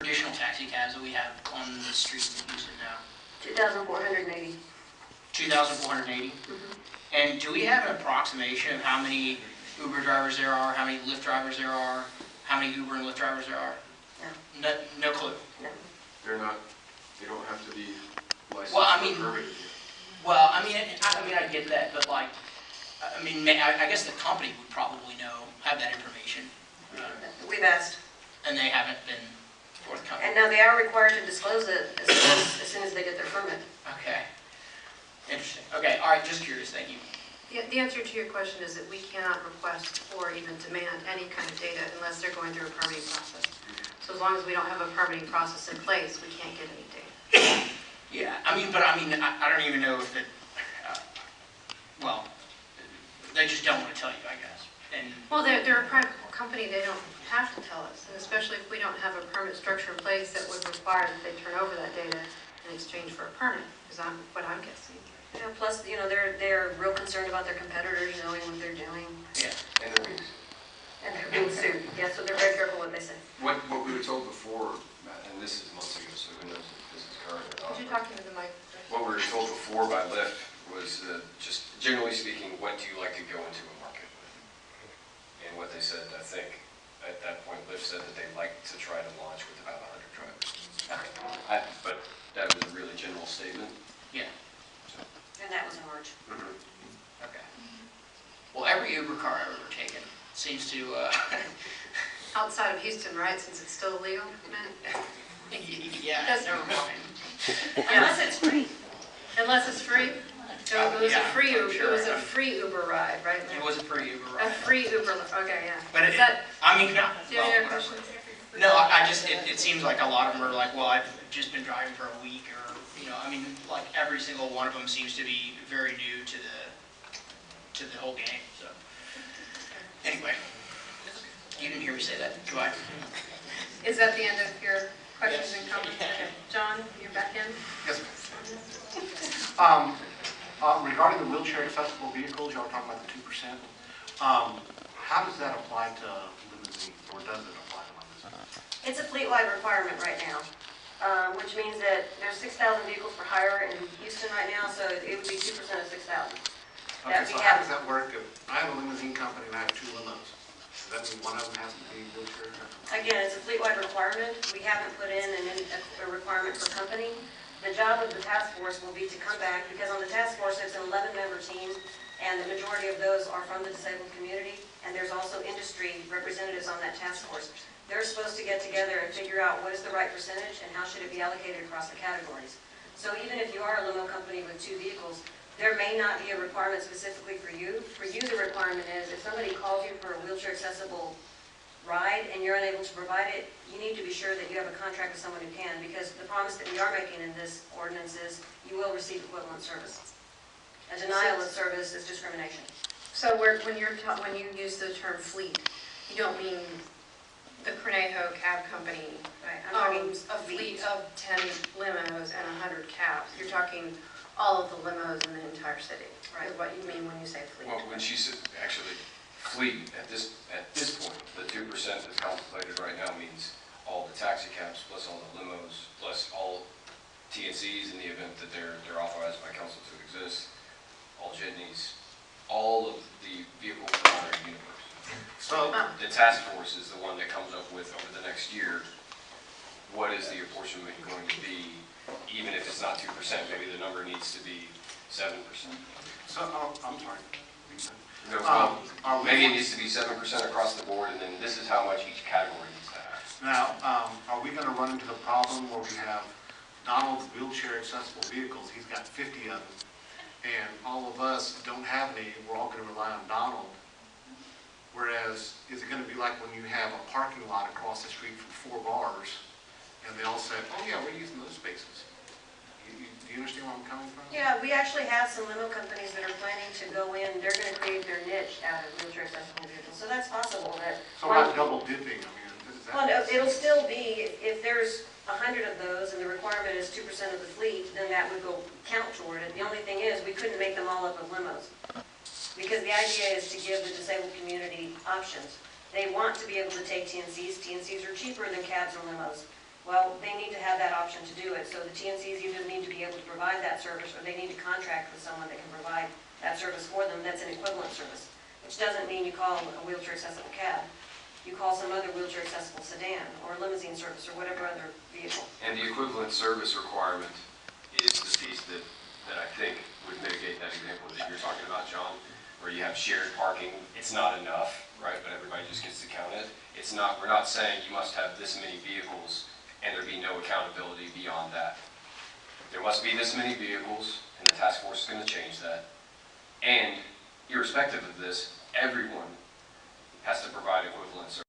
traditional taxi cabs that we have on the streets in Houston now? 2,480. 2,480? And do we have an approximation of how many Uber drivers there are, how many Lyft drivers there are, how many Uber and Lyft drivers there are? No. No clue. No. They're not. They don't have to be licensed. Well, I mean, or permitted. I get that, but like, I guess the company would probably have that information. We've asked. And they haven't been forthcoming. And now they are required to disclose it as soon as they get their permit. Okay. Interesting. Okay, all right, just curious, thank you. The answer to your question is that we cannot request or even demand any kind of data unless they're going through a permitting process. So as long as we don't have a permitting process in place, we can't get any data. Yeah, I don't even know if it, well, they just don't want to tell you, I guess. And well, they're a private company, they don't have to tell us, and especially if we don't have a permit structure in place that would require that they turn over that data in exchange for a permit, is what I'm guessing. Yeah, plus, they're real concerned about their competitors knowing what they're doing. Yeah. And they're being sued. And they're being sued. Yeah, so they're very careful what they say. What we were told before, and this is months ago, so who knows if this is current or not. Could you talk into the mic? What we were told before by Lyft was just generally speaking, what do you like to go into a market with? And what they said, I think, at that point, Lyft said that they like to try to launch with about 100 drivers. Okay. But that was a really general statement. Yeah. So. And that was in March. Okay. Well, every Uber car I've ever taken seems to, Outside of Houston, right, since it's still illegal? yeah, never mind. Unless it's free. Unless it's free? No, it was Yeah, a free I'm Uber. sure. It was a free Uber ride, right? It was a free Uber A ride. free Uber. Okay, yeah. But Is that? no, Do you have any other whatever. questions? No, it seems like a lot of them are like, well, I've just been driving for a week, or, like every single one of them seems to be very new to the whole game, so. Anyway, you didn't hear me say that, do I? Is that the end of your questions Yes. and comments? Yeah. Okay. John, you're back in? Yes, ma'am. Regarding the wheelchair accessible vehicles, y'all are talking about the 2%. How does that apply to limousines, or does it apply to limousines? It's a fleet-wide requirement right now, which means that there's 6,000 vehicles for hire in Houston right now, so it would be 2% of 6,000. Okay, so how does that work? If I have a limousine company and I have 2 limos, does that mean one of them has to be wheelchair accessible? Again, it's a fleet-wide requirement. We haven't put in a requirement for company. The job of the task force will be to come back, because on the task force it's an 11-member team, and the majority of those are from the disabled community, and there's also industry representatives on that task force. They're supposed to get together and figure out what is the right percentage and how should it be allocated across the categories. So even if you are a limo company with 2 vehicles, there may not be a requirement specifically for you. For you, the requirement is if somebody calls you for a wheelchair accessible ride and you're unable to provide it, you need to be sure that you have a contract with someone who can, because the promise that we are making in this ordinance is you will receive equivalent service. A denial of service is discrimination. So when you use the term fleet, you don't mean the Cornejo Cab Company Right, I'm talking owns a fleet of 10 limos and 100 cabs. You're talking all of the limos in the entire city, right? Is what you mean when you say fleet. Well, when she said, actually, fleet, at this point, the 2% that's contemplated right now means all the taxi cabs, plus all the limos, plus all TNCs in the event that they're authorized by council to exist, all jitneys, all of the vehicle owner universe. So the task force is the one that comes up with, over the next year, what is the apportionment going to be, even if it's not 2%, maybe the number needs to be 7%. So, I'm sorry. Maybe it needs to be 7% across the board, and then this is how much each category needs to have. Now, are we going to run into the problem where we have Donald's wheelchair accessible vehicles, he's got 50 of them, and all of us don't have any, we're all going to rely on Donald? Whereas, is it going to be like when you have a parking lot across the street from 4 bars, and they all say, oh yeah, we're using those spaces? Do you understand where I'm coming from? Yeah, we actually have some limo companies that are planning to go in, they're going to create their niche out of wheelchair accessible vehicles. So that's possible that... So not double dipping, I mean, is that... Well, no, it'll still be, if there's 100 of those and the requirement is 2% of the fleet, then that would go count toward it. The only thing is, we couldn't make them all up of limos. Because the idea is to give the disabled community options. They want to be able to take TNCs. TNCs are cheaper than cabs and limos. Well, option to do it. So the TNCs either need to be able to provide that service, or they need to contract with someone that can provide that service for them that's an equivalent service, which doesn't mean you call a wheelchair accessible cab. You call some other wheelchair accessible sedan or limousine service or whatever other vehicle. And the equivalent service requirement is the piece that I think would mitigate that example that you're talking about, John, where you have shared parking. It's not enough, right, but everybody just gets to count it. It's not, we're not saying you must have this many vehicles and there be no accountability beyond that. There must be this many vehicles, and the task force is going to change that. And irrespective of this, everyone has to provide equivalent service.